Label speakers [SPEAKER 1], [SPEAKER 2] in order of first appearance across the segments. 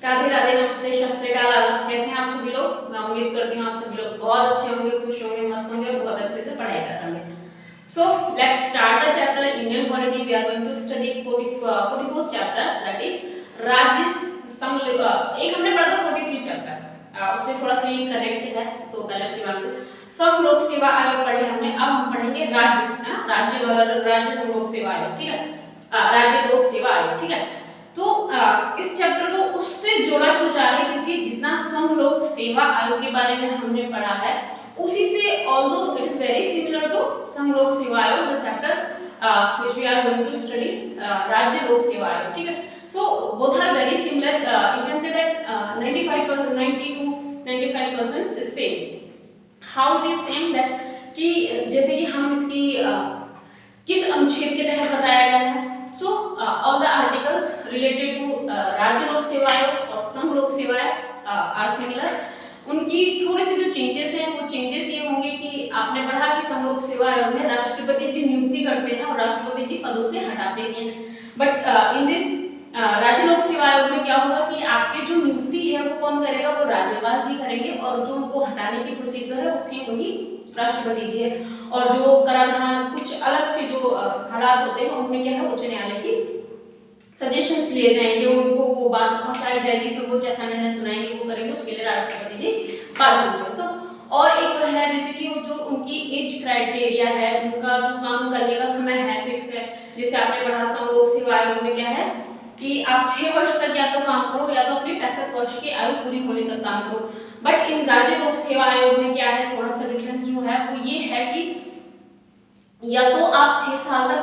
[SPEAKER 1] राधे राधे, नमस्ते, सत श्री अकाल। कैसे हैं आप सभी लोग? मैं उम्मीद करती हूँ आप सभी लोग बहुत अच्छे होंगे, खुश होंगे, मस्त होंगे, बहुत अच्छे से पढ़ाई कर रहे होंगे। So let's start the chapter Indian polity. We are going to study 44th chapter, that is राज्य संघ। एक हमने पढ़ा था 43 चैप्टर, उससे थोड़ा सा ये कनेक्ट है, तो पहले उसकी बात करें। संघ लोक सेवा आयोग पढ़े हमने, अब हम पढ़ेंगे राज्य, है ना, राज्य वाला राज्य संघ लोक सेवा आयोग, ठीक है, राज्य लोक सेवा आयोग, ठीक है। तो इस चैप्टर को उससे जोड़ा तो जा रहा है, क्योंकि जितना संघ लोक सेवा आयोग के बारे में हमने पढ़ा है उसी से, although it is very similar to संघ लोक सेवा आयोग, the chapter which we are going to study, राज्य लोक सेवा आयोग, ठीक है। So both are very similar. You can say that 95%, 90 to 95% is same. How it is same? that कि जैसे कि हम इसकी किस अनुच्छेद के तहत बताया गया है। So all the articles related to राज्य लोक सेवा आयोग और संघ लोक सेवा आयोग are similar. उनकी थोड़े से जो चेंजेस हैं वो चेंजेस ये होंगे कि आपने पढ़ा कि संघ लोक सेवा आयोग में राष्ट्रपति जी नियुक्ति करते हैं और राष्ट्रपति जी पदों से हटाते हैं, बट इन दिस राज्य लोक सेवा आयोग में क्या होगा कि आपके जो नियुक्ति है वो कौन करेगा, वो राज्यपाल जी करेंगे, और जो उनको हटाने की प्रोसीजर है उससे वही राष्ट्रपति जी है। और जो कराधान कुछ अलग से जो हालात होते हैं उनमें क्या है, उच्च न्यायालय की सजेशंस लिए जाएंगे, उनको वो बात पहुंचाई जाएगी, फिर वो जैसा निर्णय सुनाएंगे वो करेंगे, उसके लिए राष्ट्रपति जी बात करेंगे। सो और एक है जैसे कि जो उनकी एज क्राइटेरिया है, उनका जो काम करने का समय है फिक्स है। जैसे आपने पढ़ा संघ लोक सेवा आयोग में क्या है कि आप 6 वर्ष तक या तो काम करो या तो अपनी 65 वर्ष की आयु पूरी होने तक काम करो। बट इन राज्य लोक सेवा आयोग में क्या है, थोड़ा सा डिफरेंस जो है वो ये है कि या तो आप 6 साल तक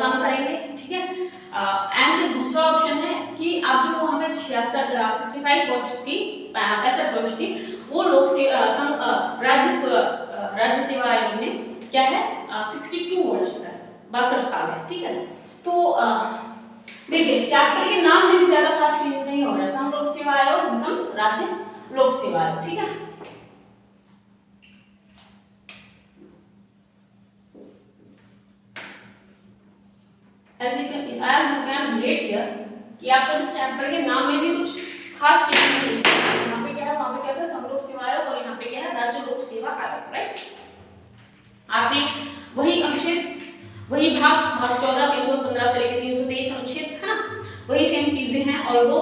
[SPEAKER 1] काम करेंगे, ठीक है, एंड दूसरा ऑप्शन है कि आप जो हमें 65 वर्ष की 65 वर्ष की वो लोग से राज्य सेवा आयोग में क्या है 62 वर्ष तक 62 साल है, ठीक है। तो देखिए चैप्टर के नाम में भी ज्यादा खास चेंज नहीं हो रहा है, संघ लोक सेवा आयोग बिकम्स राज्य लोक सेवा आयोग, ठीक है। as you can relate here कि आपका जो चैप्टर के नाम में भी कुछ खास चीज नहीं है। यहाँ पे क्या है, वहाँ पे क्या था, संघ लोक सेवा आयोग, और यहाँ पे क्या है, राज्य लोक सेवा आयोग, राइट। आपने वही अनुच्छेद, वही भाग 14, 315 से लेकर 323 अनुच्छेद, है ना, वही सेम चीजें हैं, और वो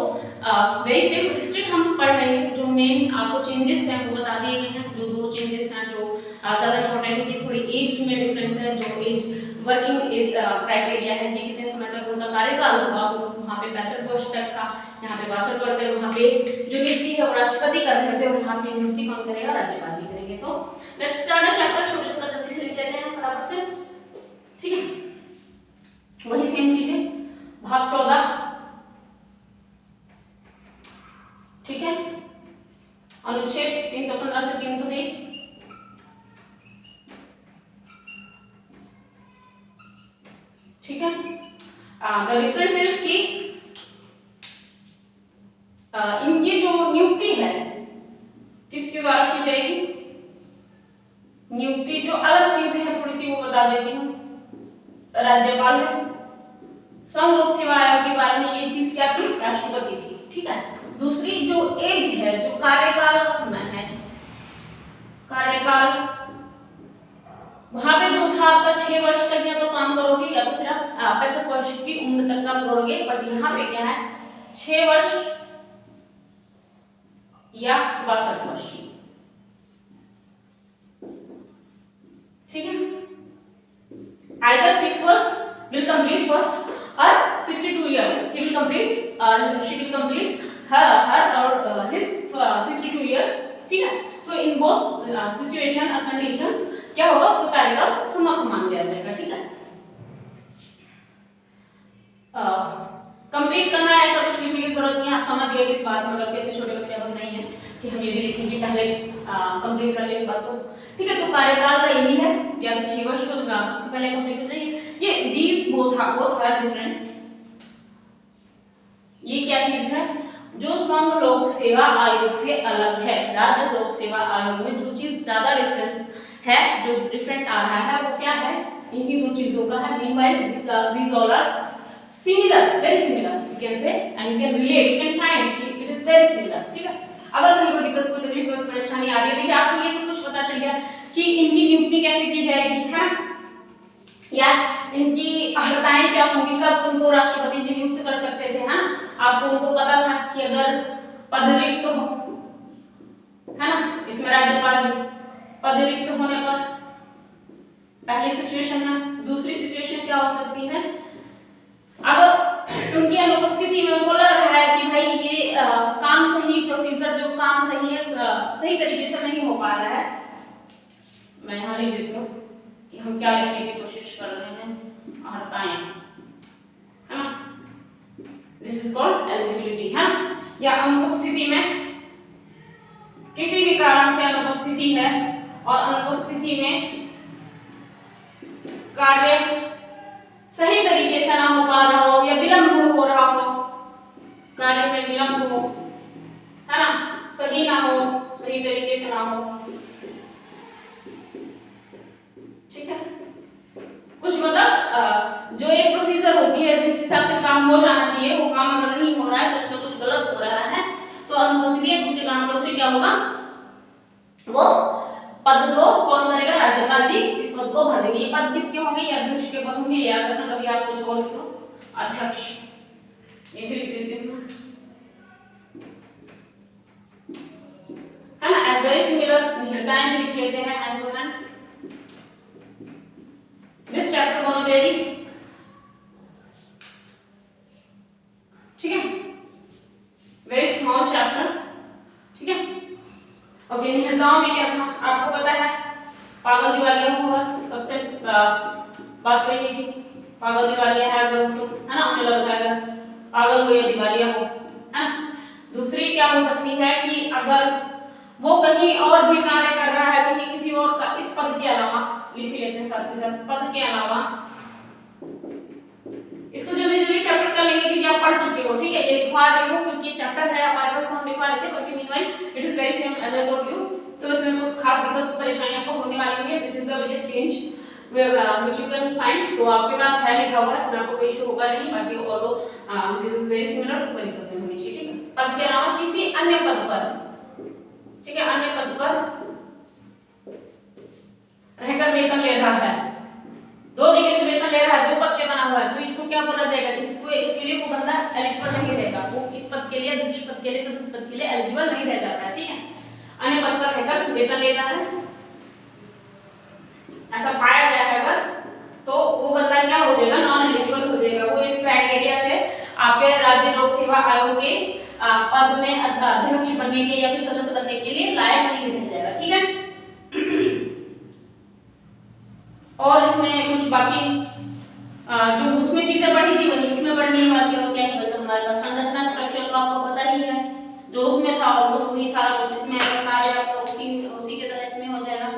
[SPEAKER 1] वेरी सेम। स्ट्रिक्ट हम पढ़ लेंगे, जो मेन आपको चेंजेस हैं वो बता दिए गए हैं। जो 2 चेंजेस हैं जो ज्यादा इंपॉर्टेंट है कि थोड़ी एज में डिफरेंस है, जो एज वर्किंग क्राइटेरिया है कि कितने समय तक उनका कार्यकाल होगा, वो वहाँ पे 65 वर्ष तक था, यहाँ पे 62 वर्ष है। वहाँ पे जो नियुक्ति है वो राष्ट्रपति कर रहे थे और यहाँ पे नियुक्ति कौन करेगा, राज्यपाल जी करेंगे। तो लेट्स स्टार्ट द चैप्टर, छोटा-छोटा जल्दी से लिख लेते हैं फटाफट से, ठीक है। वही सेम चीजें, भाग 14, ठीक है, अनुच्छेद 315 से 323, ठीक है। द डिफरेंस इज कि इनकी जो नियुक्ति है किसके द्वारा की जाएगी, नियुक्ति जो अलग चीजें हैं थोड़ी सी वो बता देती हूँ, राज्यपाल है। संघ लोक सेवा आयोग के बारे में ये चीज क्या थी, राष्ट्रपति थी, ठीक है। दूसरी जो एज है, जो कार्यकाल का समय है, कार्यकाल वहां पे जो था आपका 6 वर्ष तक या तो काम करोगे या तो फिर आप 65 वर्ष की उम्र तक काम करोगे, बट यहाँ पे क्या है 6 वर्ष या 62 वर्ष, ठीक है। Either 6 वर्ष will complete first or 62 years he will complete or she will complete her or his 62 years, ठीक है। तो in both situation or conditions क्या होगा, उसका कार्यकाल समाप्त मान लिया जाएगा, ठीक है। कंप्लीट करना है ऐसा कुछ लिखने की जरूरत नहीं है, आप समझ गए इस बात में, लगते इतने छोटे बच्चे अब नहीं है कि हम ये भी लिखेंगे पहले कंप्लीट कर ले इस बात को, ठीक है। तो कार्यकाल का यही है कि आप 6 वर्ष को उससे पहले कंप्लीट हो जाइए। ये these both are different। ये क्या चीज है जो संघ लोक सेवा आयोग से अलग है, राज्य लोक सेवा आयोग में जो चीज ज्यादा डिफरेंस है, जो डिफरेंट आ रहा है वो क्या है, इन्हीं 2 चीजों का है। meanwhile these all are similar, very similar you can say, and you can relate, you can find कि it is वेरी सिमिलर, ठीक है। अगर कहीं कोई दिक्कत, कोई तकलीफ, कोई परेशानी आ रही है, देखिए आपको ये सब कुछ पता चल गया कि इनकी नियुक्ति कैसे की जाएगी, है या इनकी अर्हताएं क्या होंगी, कब उनको राष्ट्रपति जी नियुक्त कर सकते थे, है ना। आपको उनको पता था कि अगर पद रिक्त हो, है ना, इसमें राज्यपाल जी पद रिक्त होने पर पहली सिचुएशन है। दूसरी सिचुएशन क्या हो सकती है, अगर उनकी अनुपस्थिति में उनको लग रहा है कि भाई ये काम सही, प्रोसीजर जो काम सही है, सही तरीके से नहीं हो पा रहा है। मैं यहाँ लिख देती हूँ कि हम क्या लिखने की कोशिश कर रहे हैं, अर्हताएं, है ना, दिस इज कॉल्ड एलिजिबिलिटी, है ना। या अनुपस्थिति में, किसी भी कारण से अनुपस्थिति है और अनुपस्थिति में कार्य सही तरीके से ना हो पा रहा हो या विलंब हो रहा हो, कार्य में विलंब हो, है ना, सही ना हो, सही तरीके से ना हो, ठीक है। कुछ मतलब जो एक प्रोसीजर होती है जिस हिसाब से काम हो जाना चाहिए, वो काम अगर नहीं हो रहा है, कुछ ना कुछ गलत हो रहा है, तो अनुपस्थिति दूसरे कारणों से क्या होगा, वो पद को कौन करेगा, राज्यपाल जी इस पद को भर देंगे। ये पद किसके होंगे, ये अध्यक्ष के पद होंगे, याद रखना, कभी आप कुछ और लिखो, अध्यक्ष, ये भी लिख देती हूं, है ना। एज वेरी सिमिलर, निर्धारण भी लिख लेते हैं, hand to hand. This chapter gonna very, ठीक है, वेरी स्मॉल चैप्टर, ठीक है। ओके, निहत्ताओं में क्या था आपको पता है, पागल दिवालिया होगा, सबसे बात कही थी, पागल दिवालिया है अगर तो, है ना, उन्हें लगता है अगर पागल हो या दिवालिया हो, है ना। दूसरी क्या हो सकती है कि अगर वो कहीं और भी कार्य कर रहा है, कहीं किसी और का, इस पद के अलावा, लिख लेते हैं साथ के साथ, पद के अलावा, इसको जल्दी जल्दी चैप्टर कर लेंगे क्योंकि आप पढ़ चुके हो, ठीक है। ये लिखवा रही हूँ क्योंकि चैप्टर है हमारे पास, हम लिखवा लेते हैं, but meanwhile it is very same as I told you, तो इसमें कुछ खास दिक्कत परेशानी आपको होने वाली नहीं है। This is the biggest change which you can find, तो आपके पास है लिखा हुआ, इसमें आपको कोई इशू होगा नहीं, बाकी although this is very similar, कोई दिक्कत नहीं होनी चाहिए, ठीक है। पद के अलावा किसी अन्य पद पर, ठीक है, अन्य पद पर रहकर वेतन ले रहा है, दो जगह से वेतन ले रहा है, दो पद पे बना हुआ है, तो इसको क्या बोला जाएगा, इसको, इसके लिए वो बंदा एलिजिबल नहीं रहेगा, वो इस पद के लिए, अध्यक्ष पद के लिए, सदस्य पद के लिए एलिजिबल नहीं रह जाता है, ठीक है। अन्य पद पर रहकर वेतन लेता है, ऐसा पाया गया है अगर, तो वो बंदा क्या हो जाएगा, नॉन एलिजिबल हो जाएगा, वो इस क्राइटेरिया से आपके राज्य लोक सेवा आयोग के पद में अध्यक्ष बनने के या फिर सदस्य बनने के लिए लायक नहीं रह जाएगा, ठीक है। और इसमें कुछ बाकी जो उसमें चीजें पढ़ी थी वही इसमें पढ़नी बाकी, और क्या ही बचा हमारे पास, संरचना स्ट्रक्चर तो आपको पता ही है, जो उसमें था ऑलमोस्ट वही सारा कुछ इसमें कार्य आपका उसी के तरह इसमें हो जाएगा।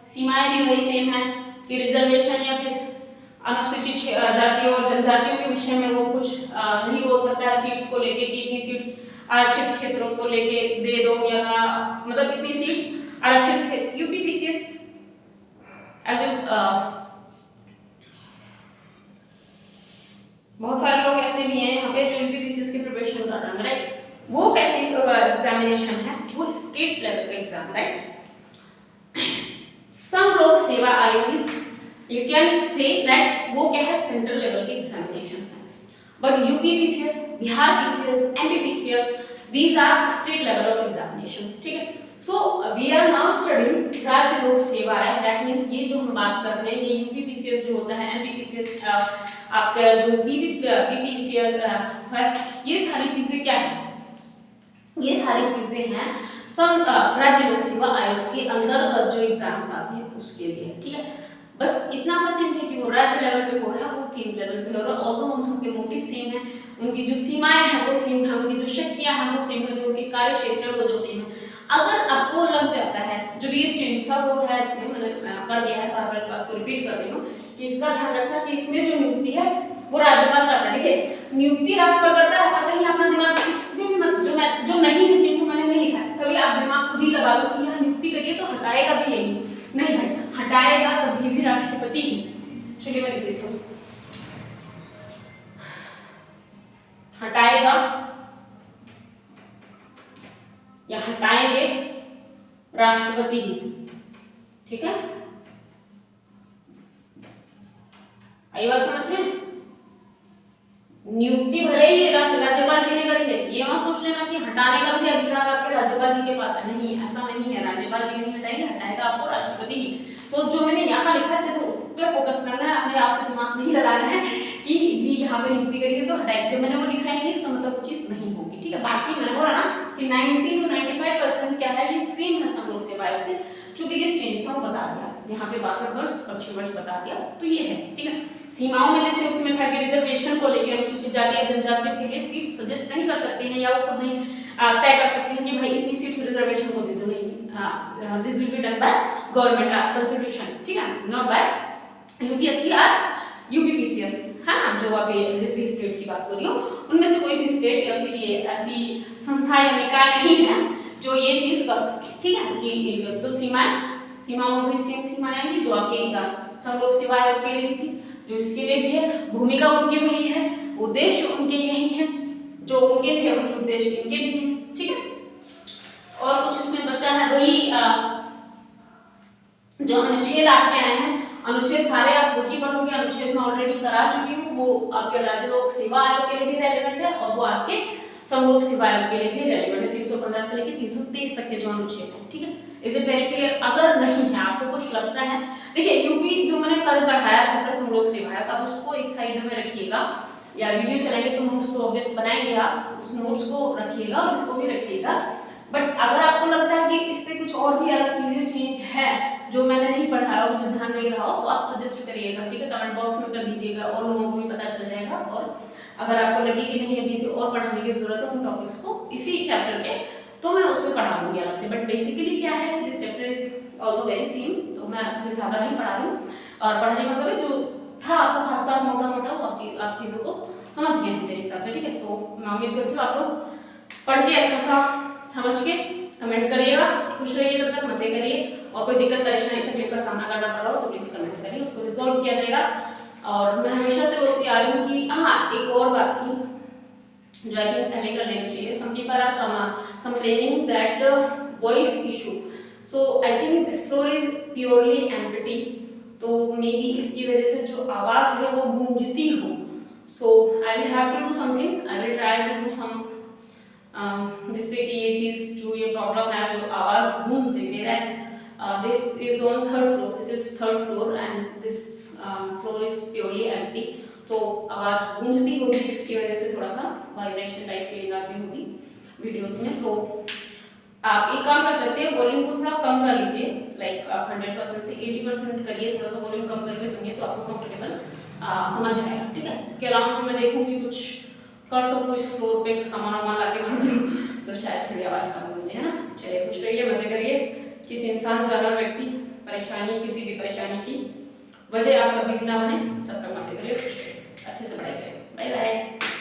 [SPEAKER 1] सीमाएं भी वही सेम है कि रिजर्वेशन या फिर अनुसूचित जातियों और जनजातियों के विषय में वो कुछ नहीं बोल सकता है, सीट्स को लेके कि इतनी सीट्स आरक्षित क्षेत्रों को लेके दे दो या मतलब इतनी सीट्स आरक्षित, यूपीपीसीएस एज बहुत सारे लोग ऐसे भी हैं यहाँ पे जो यूपीपीसीएस की प्रिपरेशन कर रहे हैं, राइट। वो कैसे एग्जामिनेशन है, वो स्टेट लेवल का एग्जाम, राइट। सम लोक सेवा आयोग is, you can say that वो क्या है, सेंट्रल लेवल के एग्जामिनेशंस हैं, but UPPCS, Bihar PCS, MPPCS, these are state level of examinations, ठीक है। So we are now studying राज्य लोक सेवा आयोग, that means ये जो हम बात कर रहे हैं ये यूपीपीसीएस जो होता है, एमपीपीसीएस आपका जो बीपीसीएस है, ये सारी चीजें क्या है, ये सारी चीजें हैं सब राज्य लोक सेवा आयोग के अंदर जो एग्जाम्स आते हैं उसके लिए, ठीक है। बस इतना सा चेंज है कि वो राज्य लेवल पे हो रहा है, वो केंद्र लेवल पे हो रहा है, ऑल्दो उन सबके मोटिव सेम है, उनकी जो सीमाएं हैं वो सेम है, उनकी जो शक्तियां हैं वो सेम है, जो उनके कार्य क्षेत्र है वो जो सेम है। अगर आपको लग जाता है, जो बिगेस्ट चेंज था वो है इसमें, मैंने कर दिया है, बार-बार इस बात को रिपीट कर रही हूँ कि इसका ध्यान रखना कि इसमें जो नियुक्ति है वो राज्यपाल करता है। देखिए नियुक्ति राज्यपाल करता है, और कहीं अपना दिमाग इसमें जो नहीं है, जिनको मैंने नहीं लिखा है, कभी आप दिमाग खुद ही लगा लो कि यह नियुक्ति करिए तो हटाएगा भी यही नहीं भाई, हटाएगा तभी भी राष्ट्रपति ही। चलिए मैं लिख देती हूँ, हटाएगा या हटाएंगे राष्ट्रपति ही, ठीक है। आई बात समझ में? नियुक्ति भले ही राज्यपाल जी ने करेंगे, ये मत सोच लेना कि हटाने का भी अधिकार आपके राज्यपाल जी के पास है, नहीं, ऐसा नहीं है। राज्यपाल जी नहीं हटाएंगे, हटाएगा आपको राष्ट्रपति ही। तो जो मैंने यहाँ लिखा है सिर्फ उस पे फोकस करना है, अपने आप से दिमाग नहीं लगाना है कि जी यहाँ पे नियुक्ति करेंगे तो हटाएंगे। जब मैंने वो लिखा ही नहीं, इसका मतलब वो चीज नहीं होगी, ठीक है। बाकी मैंने बोला ना कि 90 to 95% क्या है, ये सेम है संघ लोक सेवा आयोग से। चूंकि किस चेंज था वो बता दिया, यहाँ पे 62 वर्ष और 6 वर्ष बता दिया, तो ये है, ठीक है। सीमाओं में जैसे उसमें था कि रिजर्वेशन को लेकर अनुसूचित जाति या जनजातियों के लिए सीट सजेस्ट नहीं कर सकते हैं, या वो खुद नहीं तय कर सकते हैं कि भाई इतनी सीट रिजर्वेशन को दे दो, नहीं, this will be done by government constitution, ठीक है, नॉट बाय यूपीएससी और यूपीपीसीएस, है ना। जो अभी जिस भी स्टेट की बात हो रही हो, उनमें से कोई भी स्टेट या फिर ये ऐसी संस्था या निकाय नहीं है जो ये चीज कर सके, ठीक है। कि तो सीमाओं में सेम सीमाएं आएंगी जो आपके संघ लोक सेवा आयोग के लिए थी, जो इसके लिए भी है। भूमिका उनकी वही है, उद्देश्य उनके यही है, जो उनके थे वही उद्देश्य इनके भी हैं, ठीक है। और कुछ इसमें बचा है वही जो अनुच्छेद आपके आए हैं, अनुच्छेद सारे आप वही पढ़ोगे, अनुच्छेद में ऑलरेडी करा चुकी हूँ, वो आपके राज्य लोक सेवा आयोग के लिए भी रेलेवेंट है और वो आपके संघ लोक सेवा आयोग के लिए भी रेलेवेंट है। 315 से लेकर 323 तक के जो अनुच्छेद है, ठीक है। Is it very clear? अगर नहीं है, आपको कुछ लगता है, देखिए यूपी जो मैंने कल पढ़ाया चैप्टर संघ लोक सेवा आयोग, आप उसको एक साइड में रखिएगा, या वीडियो चलाएंगे तो नोट्स को ऑब्वियस बनाएंगे आप, उस नोट्स को रखिएगा और इसको भी रखिएगा। बट अगर आपको लगता है कि इससे कुछ और भी अलग चीजें चेंज है जो मैंने नहीं पढ़ाया, मुझे ध्यान नहीं रहा हो, तो आप सजेस्ट करिएगा, ठीक है। कमेंट बॉक्स में कर दीजिएगा और लोगों को भी पता चल जाएगा। और अगर आपको लगे कि नहीं अभी इसे और पढ़ाने की जरूरत है उन टॉपिक्स को इसी चैप्टर के, तो मैं उसको पढ़ा दूंगी अलग से। बट बेसिकली क्या है कि this chapter is also very same, तो मैं उसमें ज्यादा नहीं पढ़ा रही हूँ। और पढ़ाने का मतलब जो था आपको खास खास मोटा मोटा वो आप चीजों को समझ गए मेरे हिसाब से, ठीक है। तो मैं उम्मीद करती हूँ आप लोग पढ़ के अच्छा सा समझ के कमेंट करिएगा। खुश रहिए, तब तक मजे करिए, और कोई दिक्कत परेशानी तकलीफ का सामना करना पड़ रहा हो तो प्लीज कमेंट करिए, उसको रिजॉल्व किया जाएगा। और मैं हमेशा से बोलती आ रही हूँ कि हाँ, एक और बात थी जो आई थिंक पहले कर लेनी चाहिए। Some people are complaining that voice issue, so I think this floor is purely empty, तो मे बी इसकी वजह से जो आवाज है वो गूंजती हो। So I will have to do something, I will try to do some जिससे कि ये चीज जो ये प्रॉब्लम है जो आवाज गूंज देती है। This is on third floor, this is third floor and this floor is purely empty, तो आवाज गूंजती होगी जिसकी वजह से थोड़ा सा वाइब्रेशन टाइप फीलिंग आती होगी वीडियोस में। तो आप एक काम कर सकते हैं, वॉल्यूम को थोड़ा कम कर लीजिए, लाइक 100% से 80% करिए, थोड़ा सा वॉल्यूम कम करके सुनिए तो आपको कंफर्टेबल समझ आएगा, ठीक है। इसके अलावा मैं देखूंगी कुछ कर सकूँ इस फ्लोर पे सामान वामान लाके भर दूँ तो शायद थोड़ी आवाज कम हो जाए, है ना। चलिए खुश रहिए, मजे करिए। किसी इंसान, जानवर, व्यक्ति परेशानी, किसी भी परेशानी की वजह आप कभी भी ना बने, तब तक मजे करिए, खुश रहिए, अच्छे से पढ़ाई करिए। Bye bye.